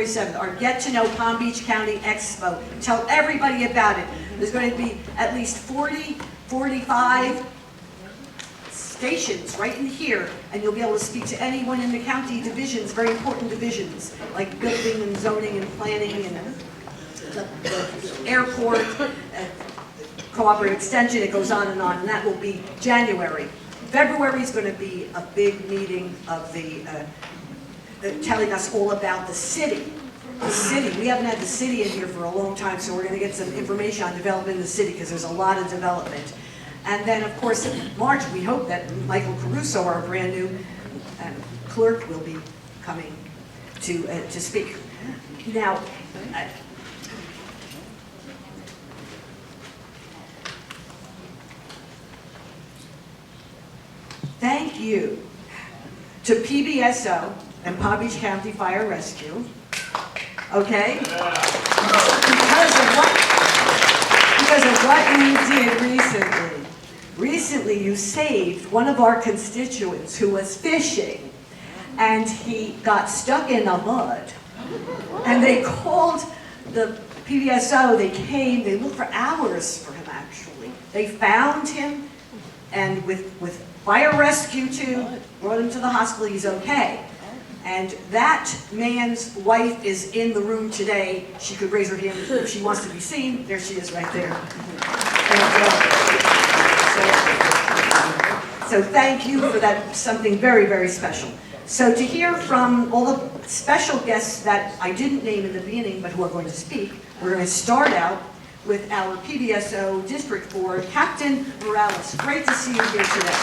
January 7th, our Get to Know Palm Beach County Expo. Tell everybody about it. There's going to be at least 40, 45 stations right in here, and you'll be able to speak to anyone in the county divisions, very important divisions, like building and zoning and planning and the airport, cooperative extension, it goes on, and that will be January. February is going to be a big meeting of the, telling us all about the city. The city, we haven't had the city in here for a long time, so we're going to get some information on developing the city, because there's a lot of development. And then, of course, in March, we hope that Michael Caruso, our brand new clerk, will be coming to speak. Now, thank you to PBSO and Palm Beach County Fire Rescue, okay? Because of what you did recently. Recently, you saved one of our constituents who was fishing, and he got stuck in the mud. And they called the PBSO, they came, they looked for hours for him actually. They found him, and with fire rescue too, brought him to the hospital, he's okay. And that man's wife is in the room today. She could raise her hand if she wants to be seen. There she is right there. So thank you for that, something very, very special. So to hear from all the special guests that I didn't name in the beginning, but who are going to speak, we're going to start out with our PBSO District Board, Captain Morales. Great to see you here today.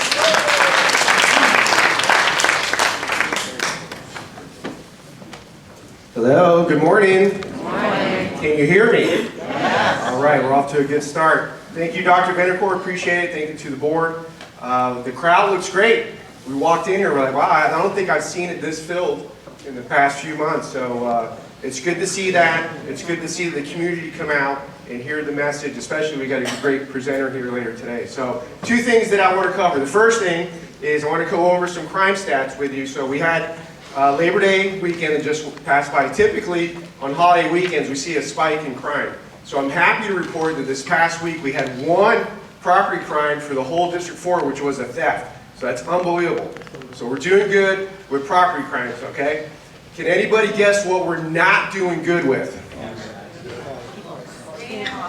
Hello, good morning. Good morning. Can you hear me? Yes. All right, we're off to a good start. Thank you, Dr. Bendercourt, appreciate it. Thank you to the board. The crowd looks great. We walked in here, we're like, wow, I don't think I've seen it this filled in the past few months. So it's good to see that. It's good to see the community come out and hear the message, especially we got a great presenter here later today. So two things that I want to cover. The first thing is I want to go over some crime stats with you. So we had Labor Day weekend that just passed by. Typically, on holiday weekends, we see a spike in crime. So I'm happy to report that this past week we had one property crime for the whole District 4, which was a theft. So that's unbelievable. So we're doing good with property crimes, okay? Can anybody guess what we're not doing good with?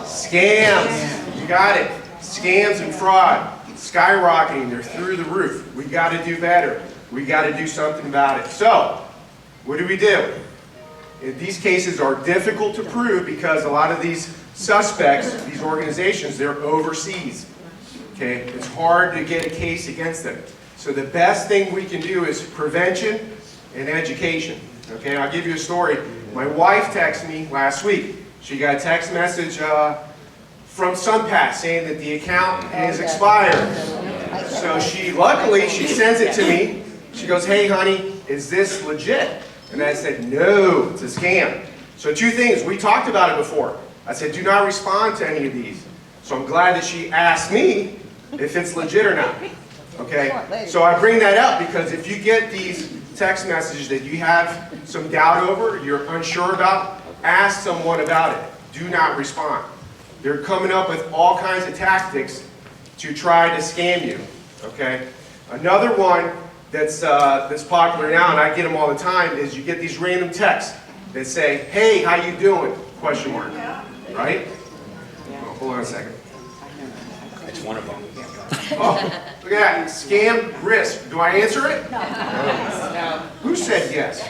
Scams. You got it. Scams and fraud. Skyrocketing. They're through the roof. We got to do better. We got to do something about it. So, what do? These cases are difficult to prove because a lot of these suspects, these organizations, they're overseas. Okay? It's hard to get a case against them. So the best thing we can do is prevention and education. Okay? I'll give you a story. My wife texted me last week. She got a text message from SunPass saying that the account is expired. So luckily, she sends it to me. She goes, hey honey, is this legit? And I said, no, it's a scam. So two things, we talked about it before. I said, do not respond to any of these. So I'm glad that she asked me if it's legit or not. Okay, so I bring that up because if you get these text messages that you have some doubt over, you're unsure about, ask someone about it. Do not respond. They're coming up with all kinds of tactics to try to scam you. Okay, another one that's popular now, and I get them all the time, is you get these random texts that say, hey, how you doing? Question mark. Right? Oh, hold on a second. It's one of them. Oh, look at that. Scam risk. Do I answer it? No. Who said yes?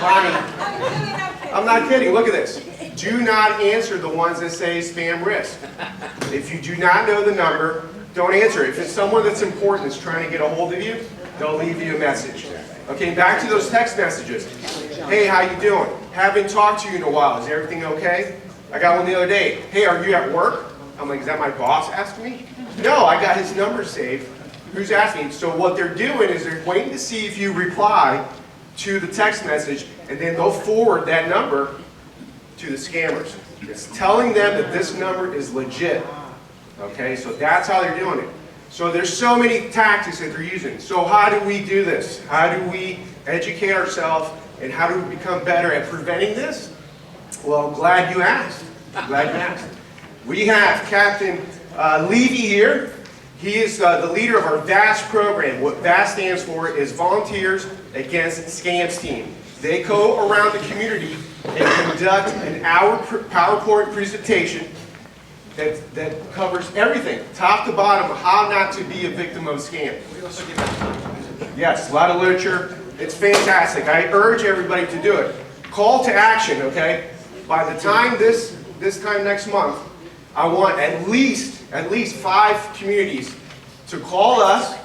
Bonnie. I'm not kidding. Look at this. Do not answer the ones that say spam risk. If you do not know the number, don't answer it. If it's someone that's important that's trying to get a hold of you, they'll leave you a message. Okay, back to those text messages. Hey, how you doing? Haven't talked to you in a while. Is everything okay? I got one the other day. Hey, are you at work? I'm like, is that my boss asking me? No, I got his number saved. Who's asking? So what they're doing is they're waiting to see if you reply to the text message, and then they'll forward that number to the scammers. It's telling them that this number is legit. Okay, so that's how they're doing it. So there's so many tactics that they're using. So how do we do this? How do we educate ourselves And how do we become better at preventing this? Well, I'm glad you asked. I'm glad you asked. We have Captain Levy here. He is the leader of our VAST program. What VAST stands for is Volunteers Against Scams Team. They go around the community and conduct an hour PowerPoint presentation that covers everything, top to bottom, how not to be a victim of a scam. Yes, a lot of literature. It's fantastic. I urge everybody to do it. Call to action, okay? By the time this time next month, I want at least 5 communities to call us,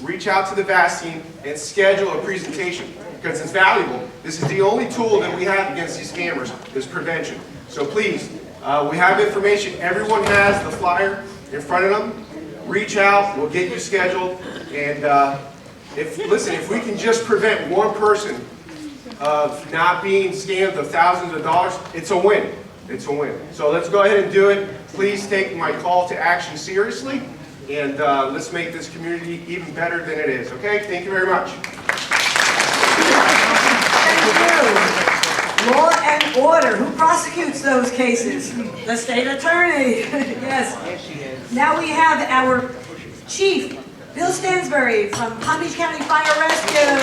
reach out to the VAST team, and schedule a presentation because it's valuable. This is the only tool that we have against these scammers is prevention. So please, we have information. Everyone has the flyer in front of them. Reach out. We'll get you scheduled. And if we can just prevent one person of not being scammed of thousands of dollars, it's a win. It's a win. So let's go ahead and do it. Please take my call to action seriously, and let's make this community even better than it is. Okay? Thank you very much. Thank you. Law and order. Who prosecutes those cases? The state attorney. Yes. Now we have our chief, Bill Stansbury from Palm Beach County Fire Rescue.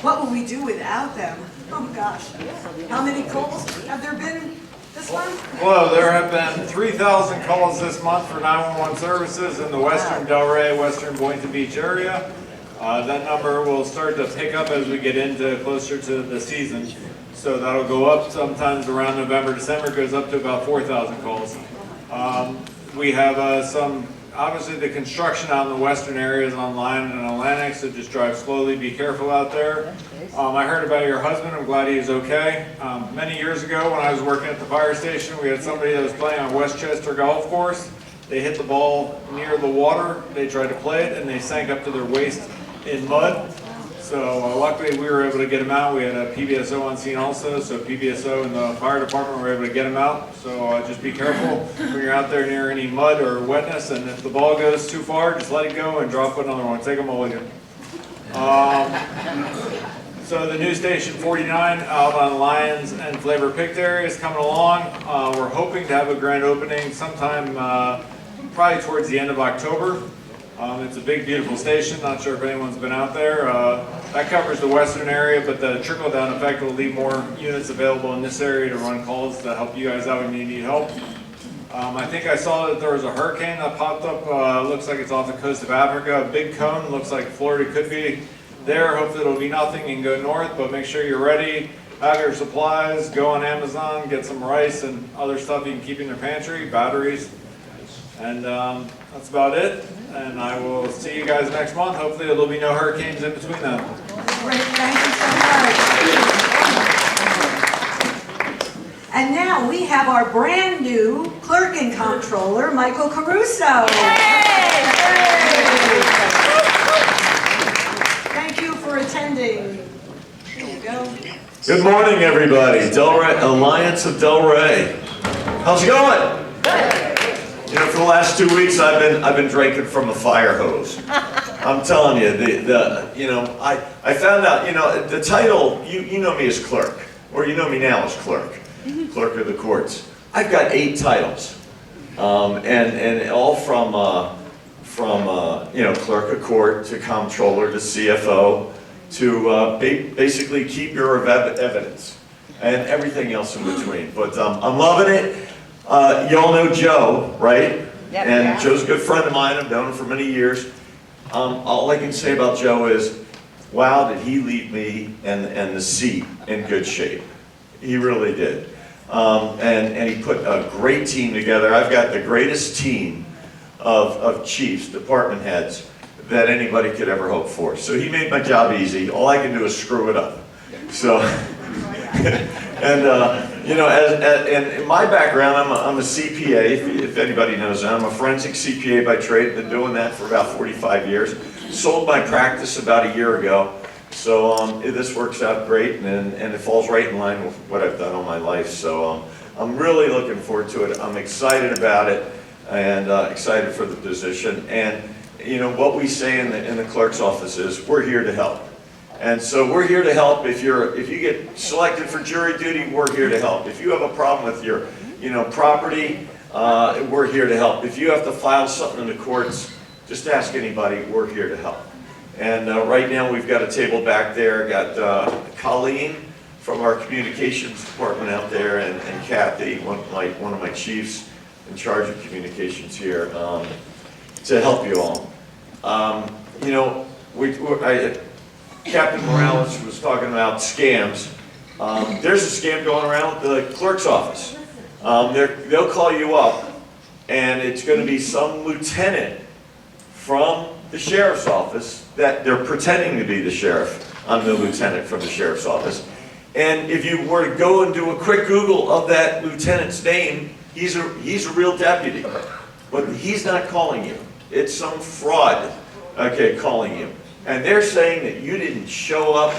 What will we do without them? Oh gosh. How many calls have there been this month? Well, there have been 3,000 calls this month for 911 services in the western Delray, western Boynton Beach area. That number will start to pick up as we get into closer to the season. So that'll go up sometimes around November, December, goes up to about 4,000 calls. We have obviously the construction out in the western areas on Lyon and Atlantic, so just drive slowly, be careful out there. I heard about your husband, I'm glad he is okay. Many years ago when I was working at the fire station, we had somebody that was playing on Westchester Golf Course. They hit the ball near the water, they tried to play it, and they sank up to their waist in mud. So luckily we were able to get him out. We had a PBSO on scene also, so PBSO and the fire department were able to get him out. So just be careful when you're out there near any mud or wetness, and if the ball goes too far, just let it go and drop another one. Take a mulligan. So the new station 49 out on Lyons and Flavor Picked area is coming along. We're hoping to have a grand opening sometime probably towards the end of October. It's a big, beautiful station. Not sure if anyone's been out there. That covers the western area, but the trickle-down effect will leave more units available in this area to run calls to help you guys out when you need help. I think I saw that there was a hurricane that popped up. Looks like it's off the coast of Africa. A big cone. Looks like Florida could be there. Hopefully it'll be nothing and go north, but make sure you're ready. Have your supplies. Go on Amazon, get some rice and other stuff you can keep in your pantry, batteries. And that's about it. And I will see you guys next month. Hopefully there'll be no hurricanes in between them. Great, thank you so much. And now we have our brand new clerk and comptroller, Michael Caruso. Yay! Thank you for attending. Here you go. Good morning, everybody. Delray, Alliance of Delray. How's it going? You know, for the last 2 weeks, I've been drinking from a fire hose. I'm telling you, I found out, the title, you know me as clerk, or you know me now as clerk of the courts. I've got 8 titles, and all from clerk of court to comptroller to CFO to basically keeper of evidence and everything else in between. But I'm loving it. Y'all know Joe, right? Yep, and yeah. Joe's a good friend of mine. I've known him for many years. All I can say about Joe is, wow, did he leave me and the seat in good shape. He really did. And he put a great team together. I've got the greatest team of chiefs, department heads, that anybody could ever hope for. So he made my job easy. All I can do is screw it up. So, and in my background, I'm a CPA, if anybody knows that. I'm a forensic CPA by trade. Been doing that for about 45 years. Sold my practice about a year ago. So this works out great, and it falls right in line with what I've done all my life. So I'm really looking forward to it. I'm excited about it, and excited for the position. And you know, what we say in the clerk's office is, we're here to help. And so we're here to help. If you get selected for jury duty, we're here to help. If you have a problem with your, you know, property, we're here to help. If you have to file something in the courts, just ask anybody, we're here to help. And right now we've got a table back there, got Colleen from our communications department out there, and Kathy, one of my chiefs in charge of communications here, to help you all. You know, Captain Morales was talking about scams. There's a scam going around the clerk's office. They'll call you up, and it's going to be some lieutenant from the sheriff's office that they're pretending to be the sheriff. I'm the lieutenant from the sheriff's office. And if you were to go and do a quick Google of that lieutenant's name, he's a real deputy. But he's not calling you. It's some fraud, okay, calling you. And they're saying that you didn't show up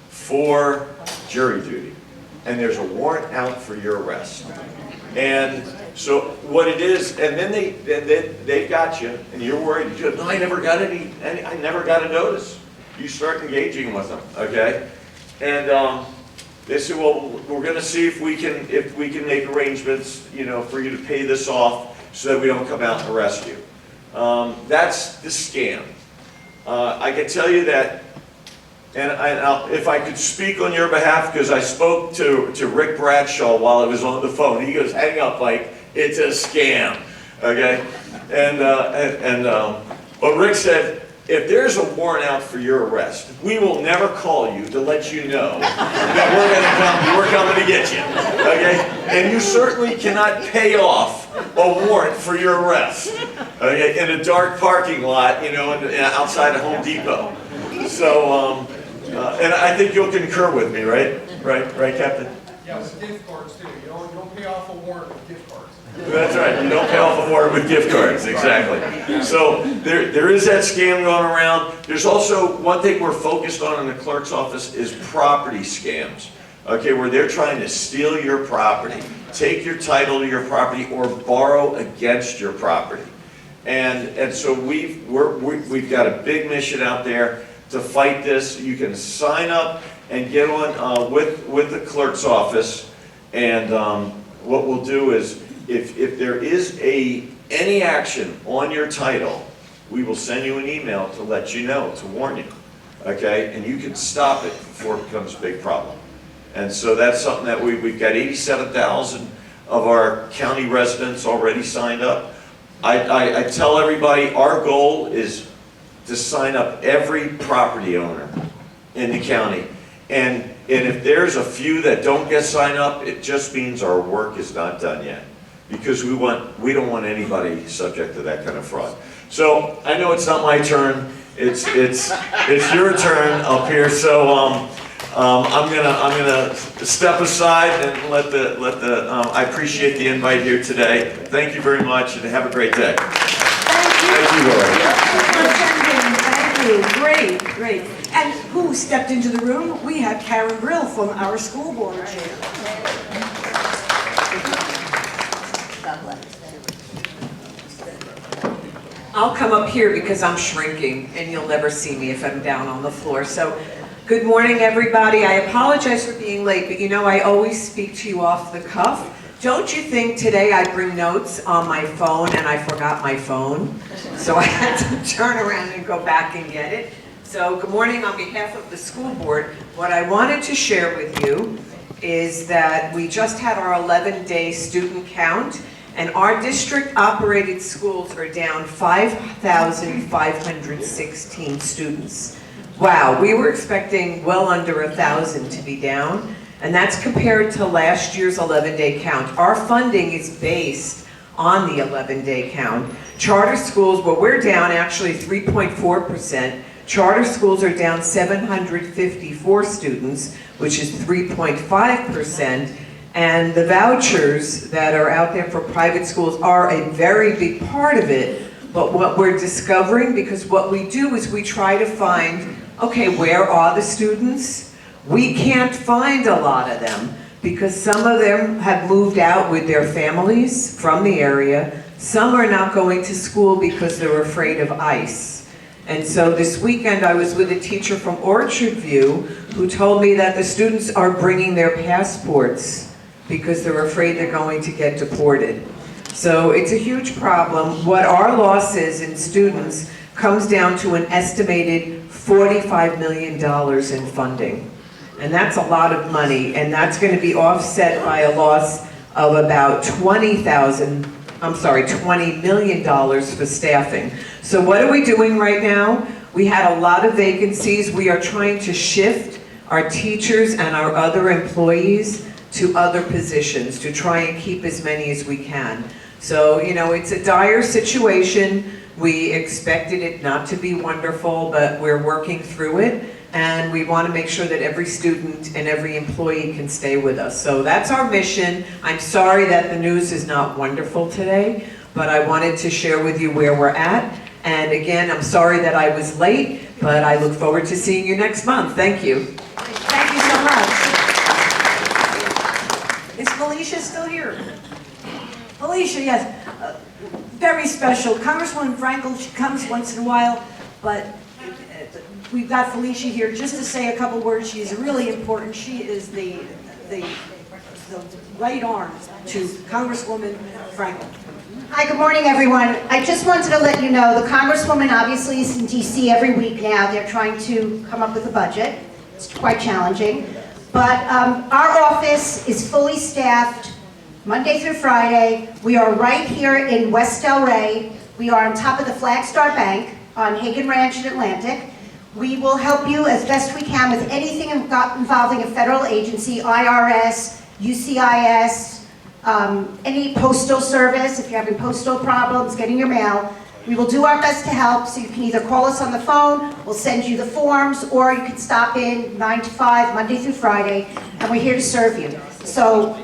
for jury duty. And there's a warrant out for your arrest. And so what it is, and then they got you, and you're worried. You go, no, I never got I never got a notice. You start engaging with them, okay? And they say, well, we're going to see if we can make arrangements, you know, for you to pay this off so that we don't come out and arrest you. That's the scam. I can tell you that, and if I could speak on your behalf, because I spoke to Rick Bradshaw while I was on the phone. He goes, hang up, like, it's a scam, okay? But Rick said, if there's a warrant out for your arrest, we will never call you to let you know that we're coming to get you, okay? And you certainly cannot pay off a warrant for your arrest, okay, in a dark parking lot, you know, outside of Home Depot. So, and I think you'll concur with me, right? Right, Captain? Yeah, with gift cards too. You don't pay off a warrant with gift cards. That's right. You don't pay off a warrant with gift cards. Exactly. So there is that scam going around. There's also one thing we're focused on in the clerk's office is property scams. Okay, where they're trying to steal your property, take your title to your property, or borrow against your property. And so we've got a big mission out there to fight this. You can sign up and get on with the clerk's office, and what we'll do is, if there is any action on your title, we will send you an email to let you know, to warn you, okay? And you can stop it before it becomes a big problem. And so that's something that we've got 87,000 of our county residents already signed up. I tell everybody our goal is to sign up every property owner in the county. And if there's a few that don't get signed up, it just means our work is not done yet. Because we don't want anybody subject to that kind of fraud. So I know it's not my turn. It's your turn up here. So I'm gonna step aside and let the I appreciate the invite here today. Thank you very much, and have a great day. Thank you, Lori. Thank you. Great. And who stepped into the room? We have Karen Brill from our school board chair. I'll come up here because I'm shrinking and you'll never see me if I'm down on the floor. So, good morning everybody. I apologize for being late, but you know I always speak to you off the cuff. Don't you think today I bring notes on my phone and I forgot my phone? So I had to turn around and go back and get it. So good morning on behalf of the school board. What I wanted to share with you is that we just had our 11-day student count, and our district-operated schools are down 5,516 students. Wow, we were expecting well under 1,000 to be down, and that's compared to last year's 11-day count. Our funding is based on the 11-day count. Charter schools, well, we're down actually 3.4%. Charter schools are down 754 students, which is 3.5%. And the vouchers that are out there for private schools are a very big part of it. But what we're discovering, because what we do is we try to find, okay, where are the students? We can't find a lot of them because some of them have moved out with their families from the area. Some are not going to school because they're afraid of ICE. And so this weekend, I was with a teacher from Orchard View who told me that the students are bringing their passports because they're afraid they're going to get deported. So it's a huge problem. What our loss is in students comes down to an estimated $45 million in funding. And that's a lot of money, and that's going to be offset by a loss of about $20 million for staffing. So what are we doing right now? We had a lot of vacancies. We are trying to shift our teachers and our other employees to other positions to try and keep as many as we can. So, you know, it's a dire situation. We expected it not to be wonderful, but we're working through it. And we want to make sure that every student and every employee can stay with us. So that's our mission. I'm sorry that the news is not wonderful today, but I wanted to share with you where we're at. And again, I'm sorry that I was late, but I look forward to seeing you next month. Thank you. Thank you so much. Is Felicia still here? Felicia, yes. Very special. Congresswoman Frankel, she comes once in a while, but we've got Felicia here just to say a couple words. She is really important. She is the right arm to Congresswoman Frankel. Hi, good morning, everyone. I just wanted to let you know the Congresswoman obviously is in D.C. every week now. They're trying to come up with a budget. It's quite challenging. But our office is fully staffed Monday through Friday. We are right here in West Delray. We are on top of the Flagstar Bank on Hagen Ranch in Atlantic. We will help you as best we can with anything involving a federal agency, IRS, UCIS, any postal service, if you're having postal problems, getting your mail. We will do our best to help, so you can either call us on the phone, we'll send you the forms, or you can stop in 9 to 5, Monday through Friday, and we're here to serve you. So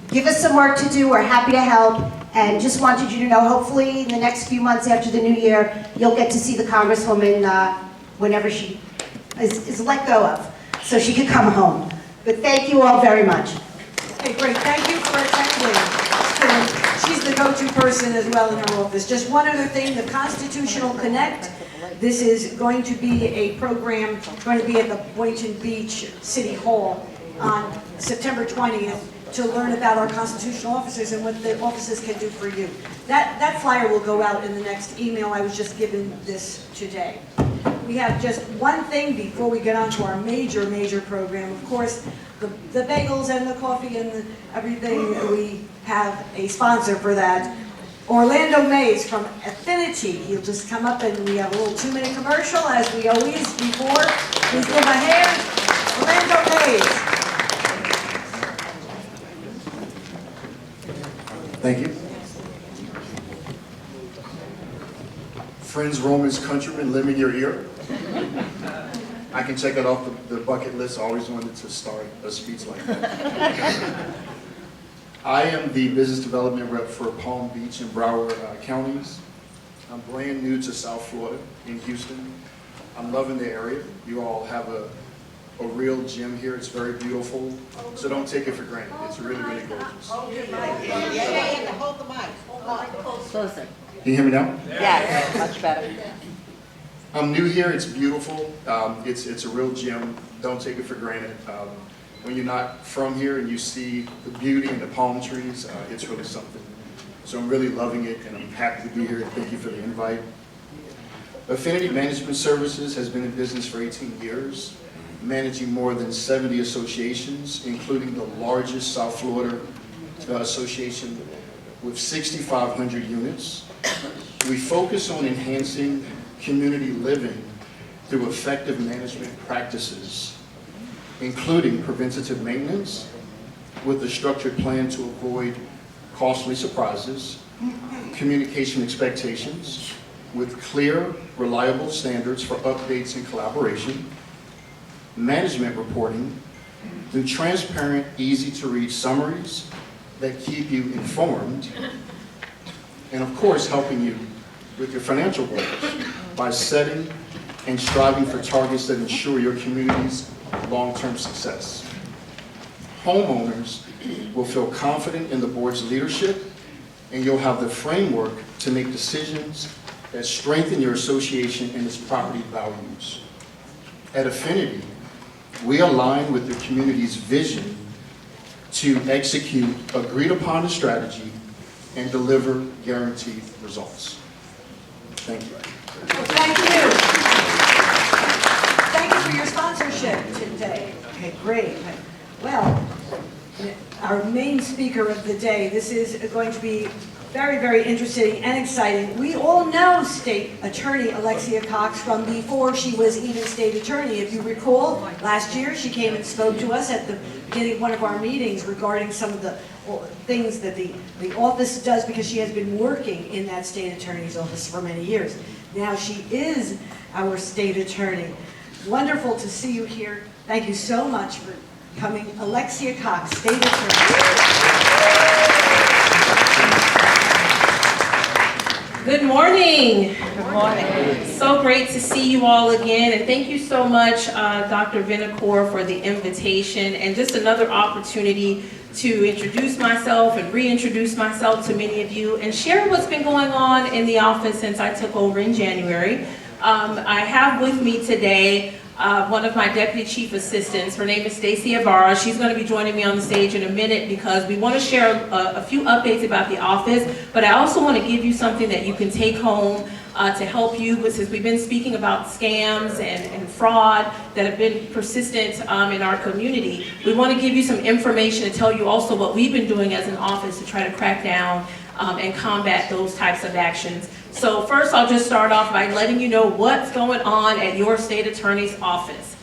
give us some work to do, we're happy to help, and just wanted you to know, hopefully in the next few months after the new year, you'll get to see the Congresswoman whenever she is let go of, so she can come home. But thank you all very much. Okay, great. Thank you for attending. She's the go-to person as well in her office. Just one other thing, the Constitutional Connect. This is going to be a program, going to be at the Boynton Beach City Hall on September 20th to learn about our constitutional officers and what the offices can do for you. That flyer will go out in the next email. I was just given this today. We have just one thing before we get on to our major program. Of course, the bagels and the coffee and everything, we have a sponsor for that. Orlando Mays from Affinity. He'll just come up and we have a little 2-minute commercial as we always before. Please give a hand. Orlando Mays. Thank you. Friends, Romans, countrymen, lend me your ear. I can check that off the bucket list. I always wanted to start a speech like that. I am the business development rep for Palm Beach and Broward counties. I'm brand new to South Florida in Houston. I'm loving the area. You all have a real gem here. It's very beautiful. So don't take it for granted. It's really, really gorgeous. Hold the mic. Closer. Can you hear me now? Yes, much better. I'm new here. It's beautiful. It's a real gem. Don't take it for granted. When you're not from here and you see the beauty and the palm trees, it's really something. So I'm really loving it, and I'm happy to be here. Thank you for the invite. Affinity Management Services has been in business for 18 years, managing more than 70 associations, including the largest South Florida association with 6,500 units. We focus on enhancing community living through effective management practices, including preventative maintenance with a structured plan to avoid costly surprises, communication expectations with clear, reliable standards for updates and collaboration, management reporting through transparent, easy-to-read summaries that keep you informed, and of course, helping you with your financial goals by setting and striving for targets that ensure your community's long-term success. Homeowners will feel confident in the board's leadership, and you'll have the framework to make decisions that strengthen your association and its property values. At Affinity, we align with the community's vision to execute agreed upon strategy and deliver guaranteed results. Thank you. Well, thank you. Thank you for your sponsorship today. Okay, great. Well, our main speaker of the day, this is going to be very, very interesting and exciting. We all know State Attorney Alexcia Cox from before she was even State Attorney. If you recall, last year she came and spoke to us at the beginning of one of our meetings regarding some of the things that the office does, because she has been working in that State Attorney's office for many years. Now she is our State Attorney. Wonderful to see you here. Thank you so much for coming. Alexcia Cox, State Attorney. Good morning. Good morning. So great to see you all again, and thank you so much, Dr. Vinocour, for the invitation, and just another opportunity to introduce myself and reintroduce myself to many of you and share what's been going on in the office since I took over in January. I have with me today one of my deputy chief assistants. Her name is Stacey Ibarra. She's going to be joining me on the stage in a minute because we want to share a few updates about the office, but I also want to give you something that you can take home to help you, since we've been speaking about scams and fraud that have been persistent in our community. We want to give you some information and tell you also what we've been doing as an office to try to crack down and combat those types of actions. So first, I'll just start off by letting you know what's going on at your state attorney's office.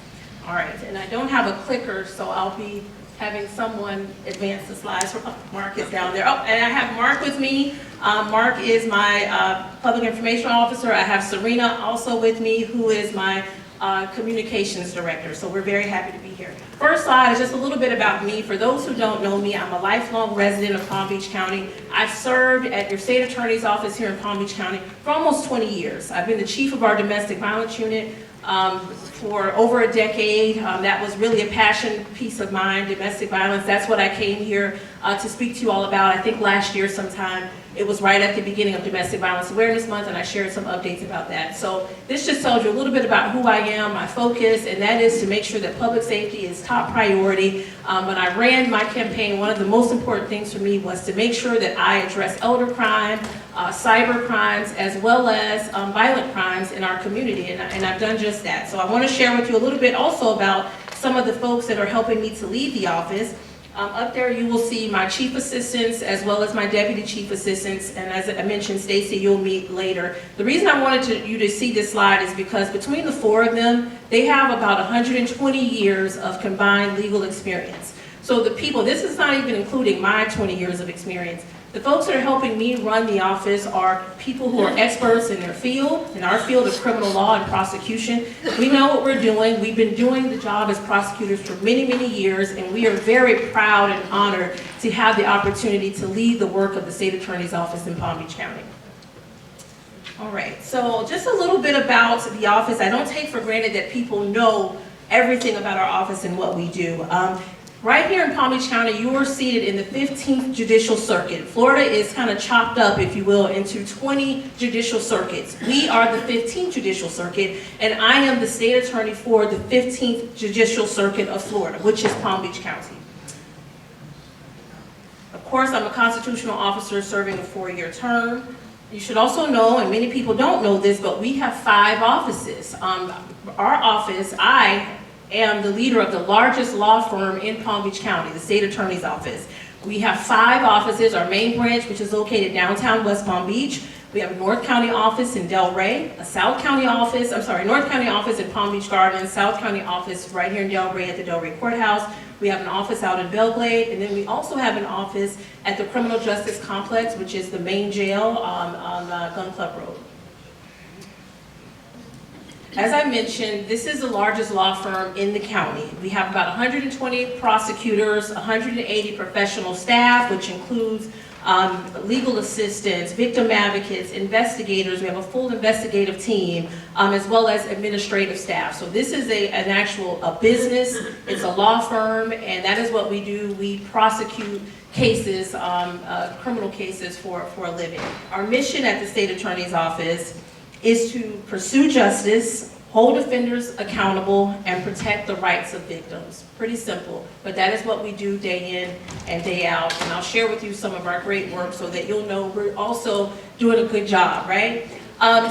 All right, and I don't have a clicker, so I'll be having someone advance the slides. Mark is down there. Oh, and I have Mark with me. Mark is my public information officer. I have Serena also with me, who is my communications director. So we're very happy to be here. First slide is just a little bit about me. For those who don't know me, I'm a lifelong resident of Palm Beach County. I've served at your state attorney's office here in Palm Beach County for almost 20 years. I've been the chief of our domestic violence unit for over a decade. That was really a passion piece of mine, domestic violence. That's what I came here to speak to you all about. I think last year sometime, it was right at the beginning of Domestic Violence Awareness Month, and I shared some updates about that. So this just tells you a little bit about who I am, my focus, and that is to make sure that public safety is top priority. When I ran my campaign, one of the most important things for me was to make sure that I address elder crime, cyber crimes, as well as violent crimes in our community, and I've done just that. So I want to share with you a little bit also about some of the folks that are helping me to lead the office. Up there you will see my chief assistants as well as my deputy chief assistants, and as I mentioned, Stacey, you'll meet later. The reason I wanted you to see this slide is because between the four of them, they have about 120 years of combined legal experience. So the people, this is not even including my 20 years of experience. The folks that are helping me run the office are people who are experts in their field, in our field of criminal law and prosecution. We know what we're doing. We've been doing the job as prosecutors for many, many years, and we are very proud and honored to have the opportunity to lead the work of the State Attorney's Office in Palm Beach County. All right, so just a little bit about the office. I don't take for granted that people know everything about our office and what we do. Right here in Palm Beach County, you are seated in the 15th Judicial Circuit. Florida is kind of chopped up, if you will, into 20 judicial circuits. We are the 15th Judicial Circuit, and I am the state attorney for the 15th Judicial Circuit of Florida, which is Palm Beach County. Of course, I'm a constitutional officer serving a 4-year term. You should also know, and many people don't know this, but we have 5 offices. Our office, I am the leader of the largest law firm in Palm Beach County, the State Attorney's Office. We have 5 offices, our main branch, which is located downtown West Palm Beach. We have a North County office in Delray, a North County office in Palm Beach Gardens, South County office right here in Delray at the Delray Courthouse. We have an office out in Belglade, and then we also have an office at the Criminal Justice Complex, which is the main jail on Gun Club Road. As I mentioned, this is the largest law firm in the county. We have about 120 prosecutors, 180 professional staff, which includes legal assistants, victim advocates, investigators. We have a full investigative team, as well as administrative staff. So this is an actual business. It's a law firm, and that is what we do. We prosecute cases, criminal cases for a living. Our mission at the State Attorney's Office is to pursue justice, hold offenders accountable, and protect the rights of victims. Pretty simple, but that is what we do day in and day out. And I'll share with you some of our great work so that you'll know we're also doing a good job, right?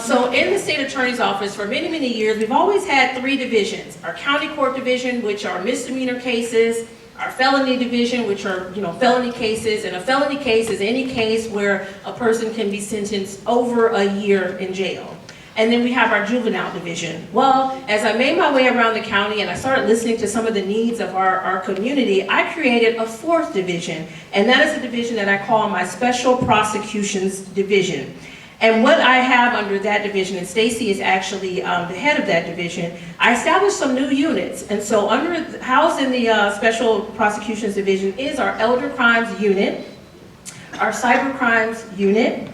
So in the State Attorney's Office for many, many years, we've always had 3 divisions. Our County Court Division, which are misdemeanor cases, our Felony Division, which are, felony cases, and a felony case is any case where a person can be sentenced over a year in jail. And then we have our Juvenile Division. Well, as I made my way around the county and I started listening to some of the needs of our community, I created a 4th division, and that is a division that I call my Special Prosecutions Division. And what I have under that division, and Stacy is actually the head of that division, I established some new units. And so housed in the Special Prosecutions Division is our Elder Crimes Unit, our Cyber Crimes Unit,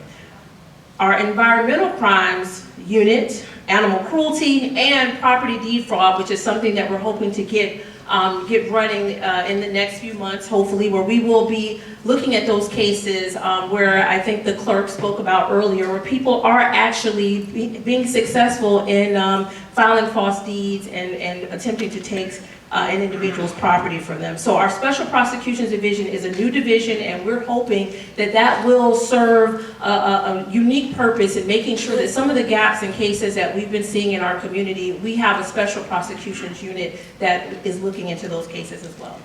our Environmental Crimes Unit, Animal Cruelty, and Property Deed Fraud, which is something that we're hoping to get running in the next few months, hopefully, where we will be looking at those cases where I think the clerk spoke about earlier, where people are actually being successful in filing false deeds and attempting to take an individual's property from them. So our Special Prosecutions Division is a new division, and we're hoping that that will serve a unique purpose in making sure that some of the gaps and cases that we've been seeing in our community, we have a Special Prosecutions Unit that is looking into those cases as well.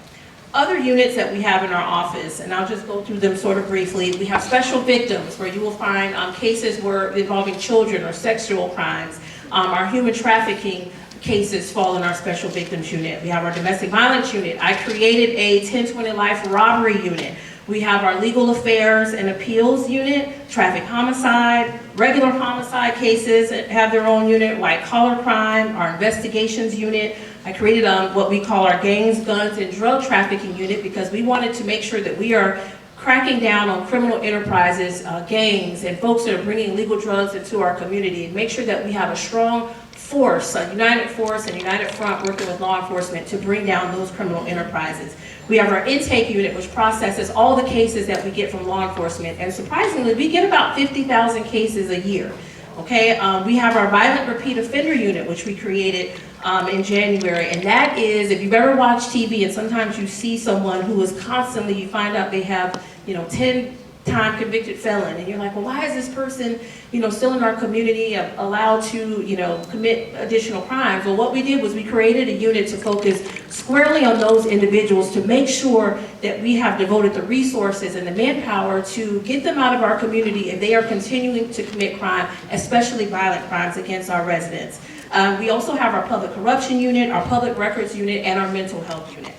Other units that we have in our office, and I'll just go through them sort of briefly. We have Special Victims, where you will find cases involving children or sexual crimes. Our human trafficking cases fall in our Special Victims Unit. We have our Domestic Violence Unit. I created a 10-20 life robbery unit. We have our Legal Affairs and Appeals Unit, Traffic Homicide, regular homicide cases have their own unit, white collar crime, our Investigations Unit. I created what we call our Gangs, Guns, and Drug Trafficking Unit because we wanted to make sure that we are cracking down on criminal enterprises, gangs, and folks that are bringing illegal drugs into our community, and make sure that we have a strong force, a united force and united front working with law enforcement to bring down those criminal enterprises. We have our intake unit, which processes all the cases that we get from law enforcement, and surprisingly, we get about 50,000 cases a year. Okay, we have our Violent Repeat Offender Unit, which we created in January, and that is, if you've ever watched TV and sometimes you see someone who is constantly, you find out they have, 10-time convicted felon, and you're like, well, why is this person, still in our community allowed to, commit additional crimes? Well, what we did was we created a unit to focus squarely on those individuals to make sure that we have devoted the resources and the manpower to get them out of our community if they are continuing to commit crime, especially violent crimes against our residents. We also have our Public Corruption Unit, our Public Records Unit, and our Mental Health Unit.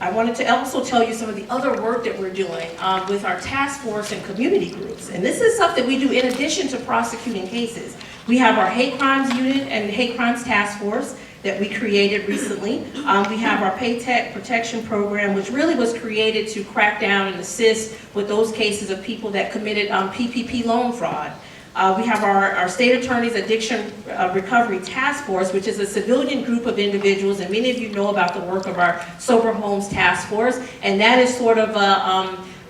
I wanted to also tell you some of the other work that we're doing with our task force and community groups. And this is stuff that we do in addition to prosecuting cases. We have our Hate Crimes Unit and Hate Crimes Task Force that we created recently. We have our Paycheck Protection Program, which really was created to crack down and assist with those cases of people that committed PPP loan fraud. We have our State Attorney's Addiction Recovery Task Force, which is a civilian group of individuals, and many of you know about the work of our Sober Homes Task Force, and that is sort of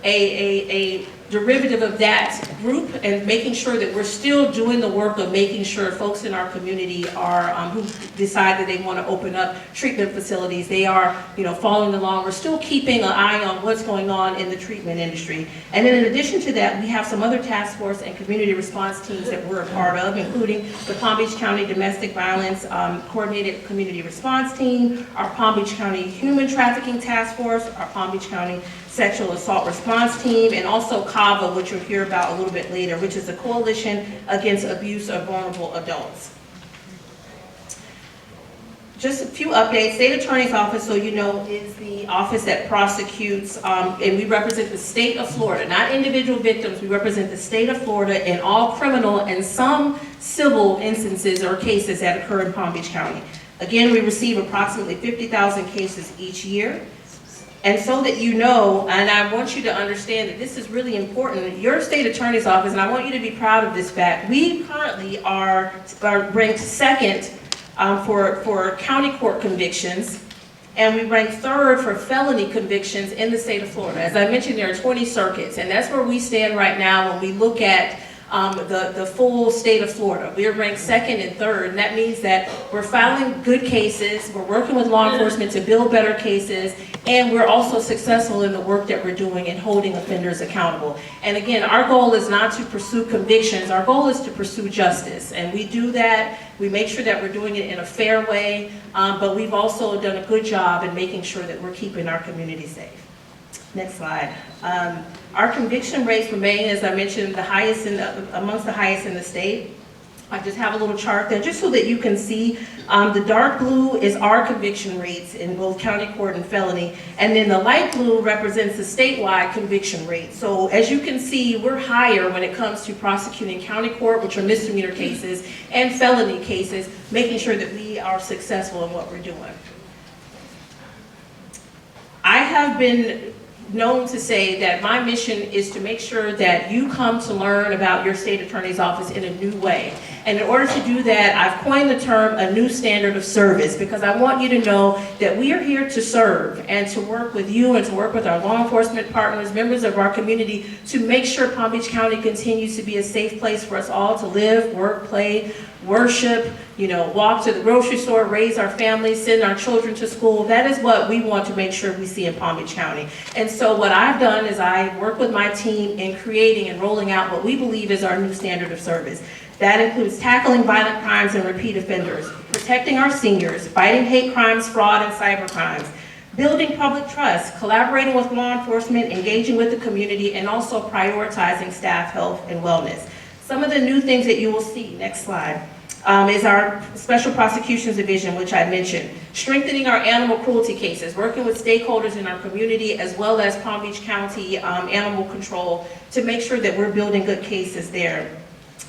a derivative of that group, and making sure that we're still doing the work of making sure folks in our community are, who decide that they want to open up treatment facilities, they are, following along. We're still keeping an eye on what's going on in the treatment industry. And then in addition to that, we have some other task force and community response teams that we're a part of, including the Palm Beach County Domestic Violence Coordinated Community Response Team, our Palm Beach County Human Trafficking Task Force, our Palm Beach County Sexual Assault Response Team, and also CAVA, which you'll hear about a little bit later, which is the Coalition Against Abuse of Vulnerable Adults. Just a few updates. State Attorney's Office, so you know, is the office that prosecutes, and we represent the state of Florida, not individual victims. We represent the state of Florida in all criminal and some civil instances or cases that occur in Palm Beach County. Again, we receive approximately 50,000 cases each year. And so that you know, and I want you to understand that this is really important, your state attorney's office, and I want you to be proud of this fact, we currently are ranked second for county court convictions And we rank third for felony convictions in the state of Florida. As I mentioned, there are 20 circuits, and that's where we stand right now when we look at the full state of Florida. We are ranked second and third, and that means that we're filing good cases, we're working with law enforcement to build better cases, and we're also successful in the work that we're doing in holding offenders accountable. And again, our goal is not to pursue convictions, our goal is to pursue justice. And we do that, we make sure that we're doing it in a fair way, but we've also done a good job in making sure that we're keeping our community safe. Next slide. Our conviction rates remain, as I mentioned, the highest amongst the highest in the state. I just have a little chart there just so that you can see. The dark blue is our conviction rates in both county court and felony, and then the light blue represents the statewide conviction rate. So as you can see, we're higher when it comes to prosecuting county court, which are misdemeanor cases, and felony cases, making sure that we are successful in what we're doing. I have been known to say that my mission is to make sure that you come to learn about your state attorney's office in a new way. And in order to do that, I've coined the term a new standard of service, because I want you to know that we are here to serve and to work with you and to work with our law enforcement partners, members of our community, to make sure Palm Beach County continues to be a safe place for us all to live, work, play, worship, walk to the grocery store, raise our families, send our children to school. That is what we want to make sure we see in Palm Beach County. And so what I've done is I work with my team in creating and rolling out what we believe is our new standard of service. That includes tackling violent crimes and repeat offenders, protecting our seniors, fighting hate crimes, fraud, and cyber crimes, building public trust, collaborating with law enforcement, engaging with the community, and also prioritizing staff health and wellness. Some of the new things that you will see, next slide, is our Special Prosecutions Division, which I mentioned. Strengthening our animal cruelty cases, working with stakeholders in our community as well as Palm Beach County Animal Control to make sure that we're building good cases there.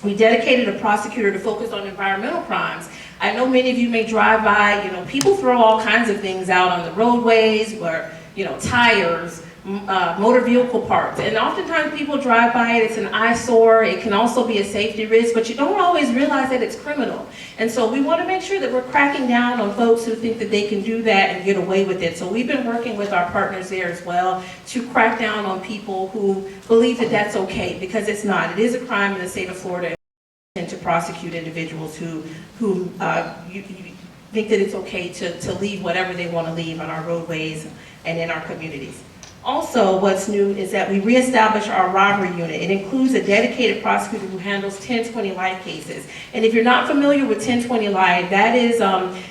We dedicated a prosecutor to focus on environmental crimes. I know many of you may drive by, people throw all kinds of things out on the roadways, where, tires, motor vehicle parts, and oftentimes people drive by it, it's an eyesore, it can also be a safety risk, but you don't always realize that it's criminal. And so we want to make sure that we're cracking down on folks who think that they can do that and get away with it. So we've been working with our partners there as well to crack down on people who believe that that's okay, because it's not. It is a crime in the state of Florida and to prosecute individuals who think that it's okay to leave whatever they want to leave on our roadways and in our communities. Also, what's new is that we reestablished our robbery unit. It includes a dedicated prosecutor who handles 1020 life cases. And if you're not familiar with 1020 life, that is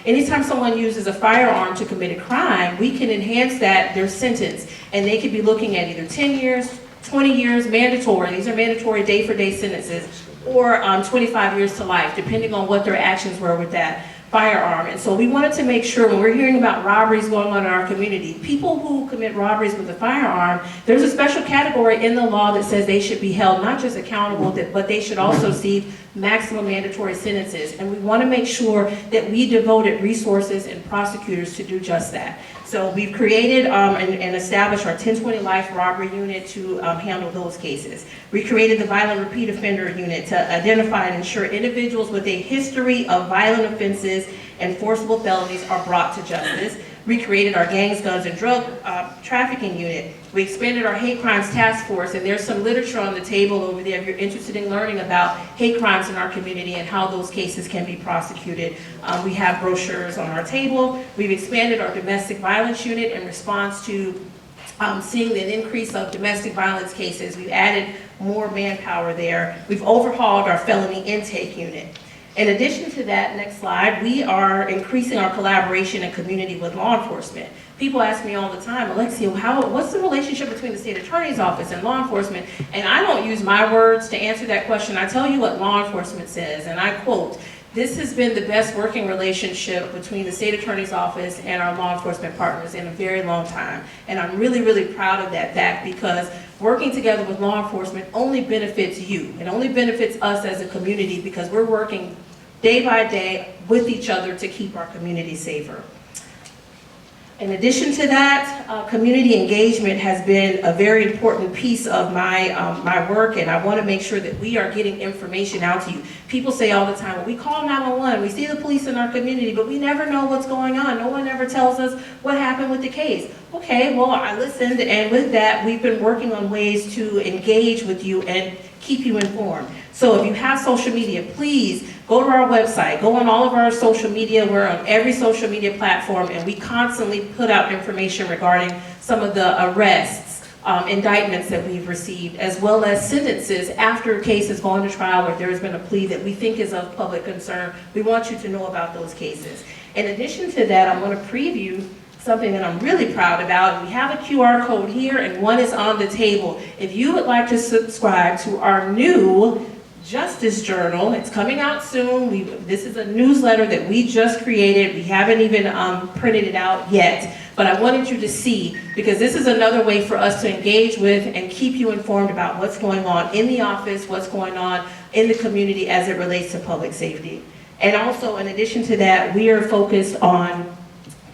anytime someone uses a firearm to commit a crime, we can enhance their sentence. And they could be looking at either 10 years, 20 years, mandatory. These are mandatory day-for-day sentences, or 25 years to life, depending on what their actions were with that firearm. And so we wanted to make sure, when we're hearing about robberies going on in our community, people who commit robberies with a firearm, there's a special category in the law that says they should be held not just accountable, but they should also receive maximum mandatory sentences. And we want to make sure that we devoted resources and prosecutors to do just that. So we've created and established our 1020 Life Robbery Unit to handle those cases. We created the Violent Repeat Offender Unit to identify and ensure individuals with a history of violent offenses and forcible felonies are brought to justice. We created our Gangs, Guns, and Drug Trafficking Unit. We expanded our Hate Crimes Task Force, and there's some literature on the table over there if you're interested in learning about hate crimes in our community and how those cases can be prosecuted. We have brochures on our table. We've expanded our Domestic Violence Unit in response to seeing an increase of domestic violence cases. We've added more manpower there. We've overhauled our Felony Intake Unit. In addition to that, next slide, we are increasing our collaboration and community with law enforcement. People ask me all the time, Alexcia, what's the relationship between the State Attorney's Office and law enforcement? And I don't use my words to answer that question. I tell you what law enforcement says, and I quote, "This has been the best working relationship between the State Attorney's Office and our law enforcement partners in a very long time." And I'm really, really proud of that fact, because working together with law enforcement only benefits you. It only benefits us as a community, because we're working day by day with each other to keep our community safer. In addition to that, community engagement has been a very important piece of my work, and I want to make sure that we are getting information out to you. People say all the time, well, we call 911, we see the police in our community, but we never know what's going on. No one ever tells us what happened with the case. Okay, well, I listened, and with that, we've been working on ways to engage with you and keep you informed. So if you have social media, please go to our website, go on all of our social media. We're on every social media platform, and we constantly put out information regarding some of the arrests, indictments that we've received, as well as sentences after a case has gone to trial or there has been a plea that we think is of public concern. We want you to know about those cases. In addition to that, I want to preview something that I'm really proud about. We have a QR code here and one is on the table. If you would like to subscribe to our new Justice Journal, it's coming out soon. This is a newsletter that we just created. We haven't even printed it out yet, but I wanted you to see, because this is another way for us to engage with and keep you informed about what's going on in the office, what's going on in the community as it relates to public safety. And also, in addition to that, we are focused on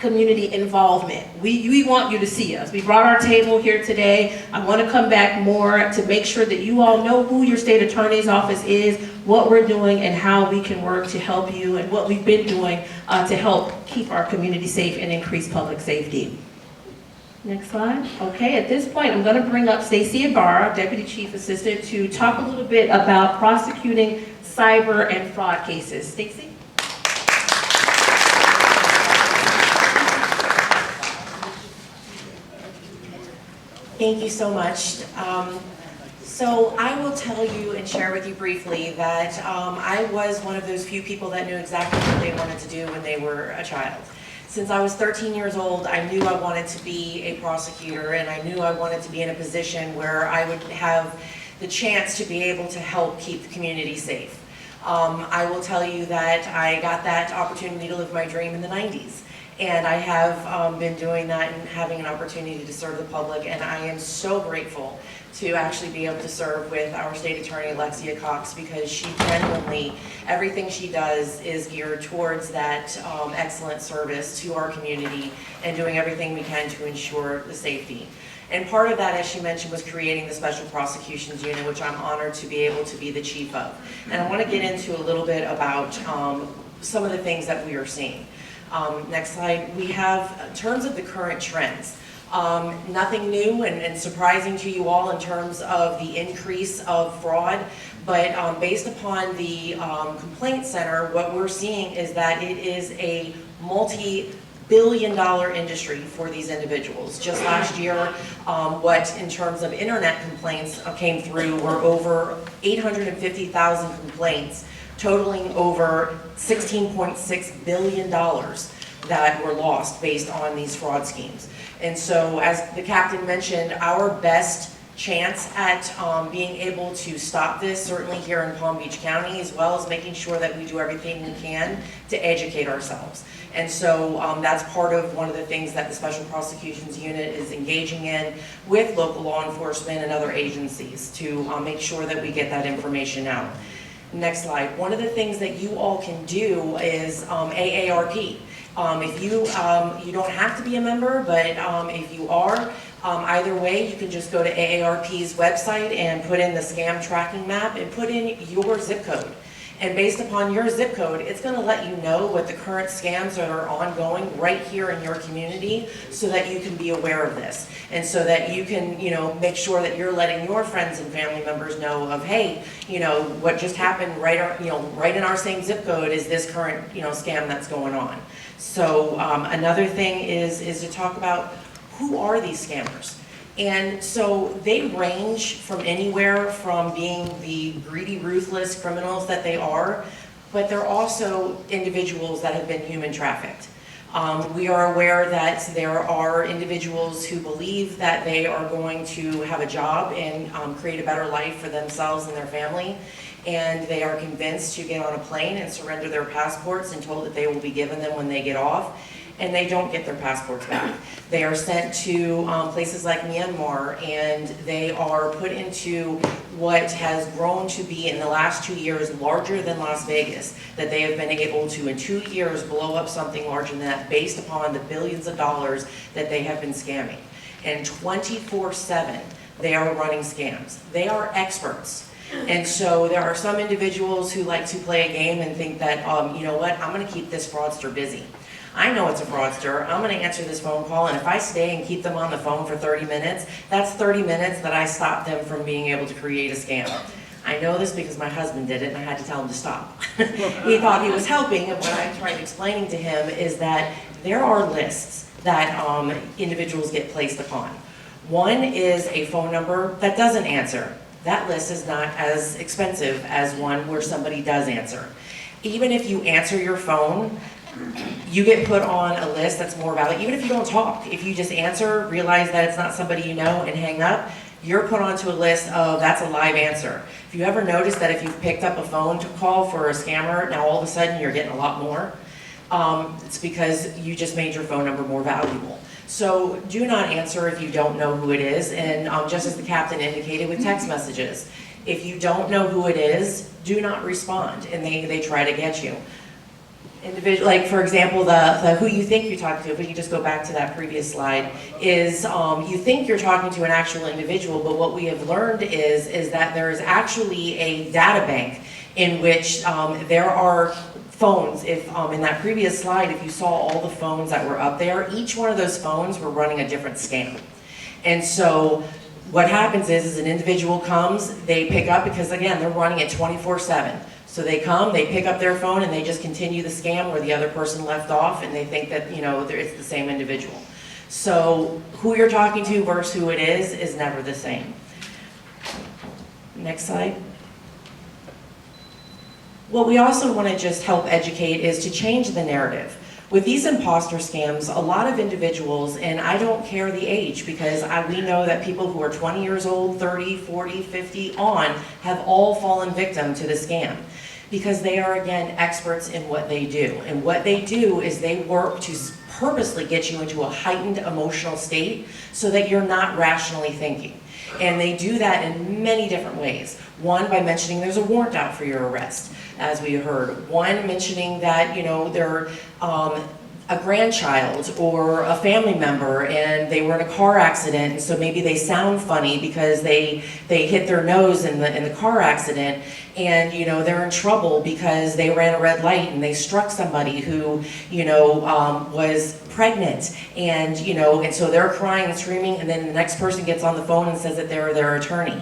community involvement. We want you to see us. We brought our table here today. I want to come back more to make sure that you all know who your state attorney's office is, what we're doing, and how we can work to help you, and what we've been doing to help keep our community safe and increase public safety. Next slide. Okay, at this point, I'm going to bring up Stacey Ibarra, Deputy Chief Assistant, to talk a little bit about prosecuting cyber and fraud cases. Stacey? Thank you so much. So I will tell you and share with you briefly that I was one of those few people that knew exactly what they wanted to do when they were a child. Since I was 13 years old, I knew I wanted to be a prosecutor, and I knew I wanted to be in a position where I would have the chance to be able to help keep the community safe. I will tell you that I got that opportunity to live my dream in the 90s. And I have been doing that and having an opportunity to serve the public, and I am so grateful to actually be able to serve with our State Attorney Alexcia Cox, because she genuinely, everything she does is geared towards that excellent service to our community and doing everything we can to ensure the safety. And part of that, as she mentioned, was creating the Special Prosecutions Unit, which I'm honored to be able to be the chief of. And I want to get into a little bit about some of the things that we are seeing. Next slide. We have, in terms of the current trends, nothing new and surprising to you all in terms of the increase of fraud, but based upon the complaint center, what we're seeing is that it is a multi-billion-dollar industry for these individuals. Just last year, what in terms of internet complaints came through were over 850,000 complaints, totaling over $16.6 billion that were lost based on these fraud schemes. And so, as the captain mentioned, our best chance at being able to stop this, certainly here in Palm Beach County, as well as making sure that we do everything we can to educate ourselves. And so that's part of one of the things that the Special Prosecutions Unit is engaging in with local law enforcement and other agencies to make sure that we get that information out. Next slide. One of the things that you all can do is AARP. If you don't have to be a member, but if you are, either way, you can just go to AARP's website and put in the scam tracking map and put in your zip code. And based upon your zip code, it's going to let you know what the current scams that are ongoing right here in your community, so that you can be aware of this. And so that you can, make sure that you're letting your friends and family members know of, hey, what just happened right in our same zip code is this current, scam that's going on. So another thing is to talk about who are these scammers. And so they range from anywhere from being the greedy, ruthless criminals that they are, but they're also individuals that have been human trafficked. We are aware that there are individuals who believe that they are going to have a job and create a better life for themselves and their family. and they are convinced to get on a plane and surrender their passports and told that they will be given them when they get off, and they don't get their passports back. They are sent to places like Myanmar, and they are put into what has grown to be in the last 2 years larger than Las Vegas, that they have been able to in 2 years blow up something larger than that based upon the billions of dollars that they have been scamming. And 24/7 they are running scams. They are experts. And so there are some individuals who like to play a game and think that, you know what, I'm gonna keep this fraudster busy. I know it's a fraudster, I'm gonna answer this phone call, and if I stay and keep them on the phone for 30 minutes, that's 30 minutes that I stop them from being able to create a scam. I know this because my husband did it and I had to tell him to stop. He thought he was helping, and what I tried explaining to him is that there are lists that individuals get placed upon. One is a phone number that doesn't answer. That list is not as expensive as one where somebody does answer. Even if you answer your phone, you get put on a list that's more valuable. Even if you don't talk, if you just answer, realize that it's not somebody you know, and hang up, you're put onto a list of that's a live answer. If you ever notice that if you've picked up a phone call for a scammer, now all of a sudden you're getting a lot more, it's because you just made your phone number more valuable. So do not answer if you don't know who it is, and just as the captain indicated with text messages, if you don't know who it is, do not respond, and they try to get you. Individual, like for example, the who you think you're talking to, if we can just go back to that previous slide, is you think you're talking to an actual individual, but what we have learned is that there is actually a data bank in which there are phones. If in that previous slide, if you saw all the phones that were up there, each one of those phones were running a different scam. And so what happens is an individual comes, they pick up, because again, they're running it 24/7. So they come, they pick up their phone, and they just continue the scam where the other person left off, and they think that, you know, it's the same individual. So who you're talking to versus who it is never the same. Next slide. What we also want to just help educate is to change the narrative. With these imposter scams, a lot of individuals, and I don't care the age, because we know that people who are 20 years old, 30, 40, 50 on, have all fallen victim to the scam. Because they are, again, experts in what they do. And what they do is they work to purposely get you into a heightened emotional state so that you're not rationally thinking. And they do that in many different ways. One, by mentioning there's a warrant out for your arrest, as we heard. One, mentioning that, you know, they're a grandchild or a family member and they were in a car accident, and so maybe they sound funny because they hit their nose in the car accident, and you know they're in trouble because they ran a red light and they struck somebody who, you know, was pregnant, and you know, and so they're crying and screaming, and then the next person gets on the phone and says that they're their attorney,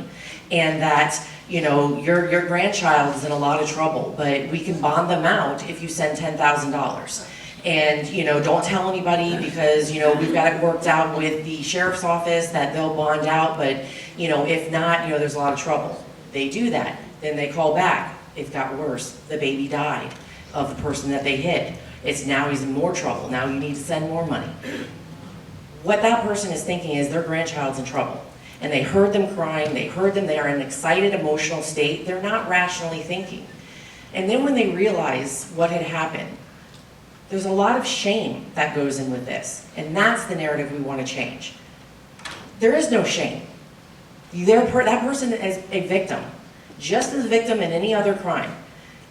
and that, you know, your grandchild is in a lot of trouble, but we can bond them out if you send $10,000. And, you know, don't tell anybody because, you know, we've got it worked out with the sheriff's office that they'll bond out, but, you know, if not, you know, there's a lot of trouble. They do that. Then they call back. It got worse. The baby died of the person that they hit. It's now he's in more trouble. Now you need to send more money. What that person is thinking is their grandchild's in trouble. And they heard them crying. They heard them. They are in an excited, emotional state. They're not rationally thinking. And then when they realize what had happened, there's a lot of shame that goes in with this, and that's the narrative we want to change. There is no shame. That person is a victim, just as a victim in any other crime.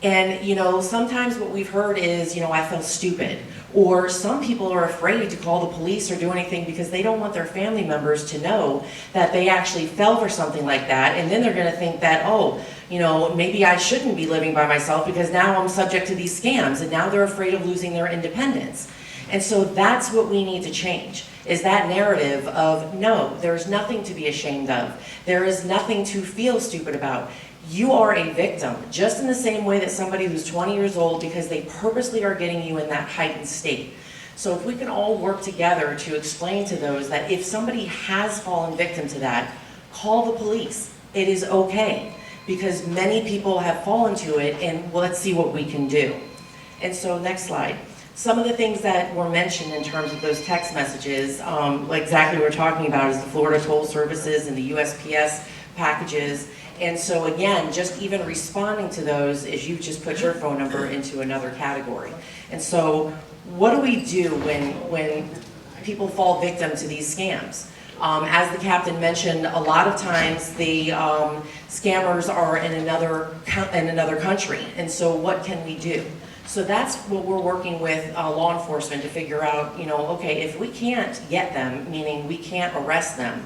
And you know, sometimes what we've heard is, you know, I felt stupid, or some people are afraid to call the police or do anything because they don't want their family members to know that they actually fell for something like that, and then they're going to think that, oh, you know, maybe I shouldn't be living by myself because now I'm subject to these scams, and now they're afraid of losing their independence. And so that's what we need to change, is that narrative of, no, there's nothing to be ashamed of. There is nothing to feel stupid about. You are a victim, just in the same way that somebody who's 20 years old, because they purposely are getting you in that heightened state. So if we can all work together to explain to those that if somebody has fallen victim to that, call the police. It is okay, because many people have fallen to it, and let's see what we can do. And so next slide. Some of the things that were mentioned in terms of those text messages, like exactly what we're talking about, is the Florida toll services and the USPS packages. And so again, just even responding to those is you just put your phone number into another category. And so what do we do when people fall victim to these scams? As the captain mentioned, a lot of times the scammers are in another country. And so what can we do? So that's what we're working with law enforcement to figure out, okay, if we can't get them, meaning we can't arrest them,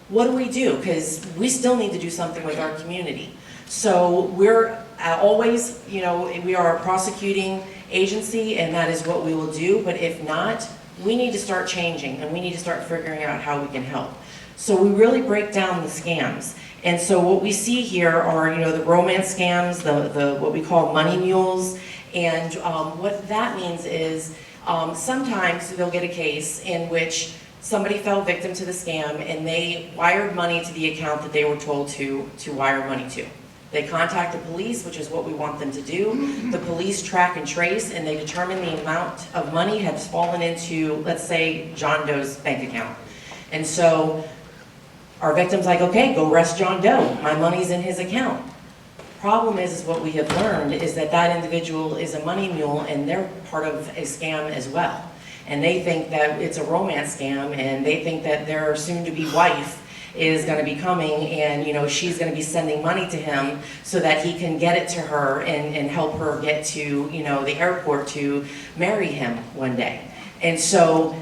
what do we do? Because we still need to do something with our community. So we're always, we are a prosecuting agency, and that is what we will do. But if not, we need to start changing, and we need to start figuring out how we can help. So we really break down the scams. And so what we see here are, the romance scams, the what we call money mules. And what that means is sometimes they'll get a case in which somebody fell victim to the scam and they wired money to the account that they were told to wire money to. They contact the police, which is what we want them to do. The police track and trace, and they determine the amount of money has fallen into, let's say, John Doe's bank account. And so our victim's like, okay, go arrest John Doe. My money's in his account. Problem is what we have learned is that that individual is a money mule, and they're part of a scam as well. And they think that it's a romance scam, and they think that their soon-to-be wife is going to be coming, and she's going to be sending money to him so that he can get it to her and help her get to the airport to marry him one day. And so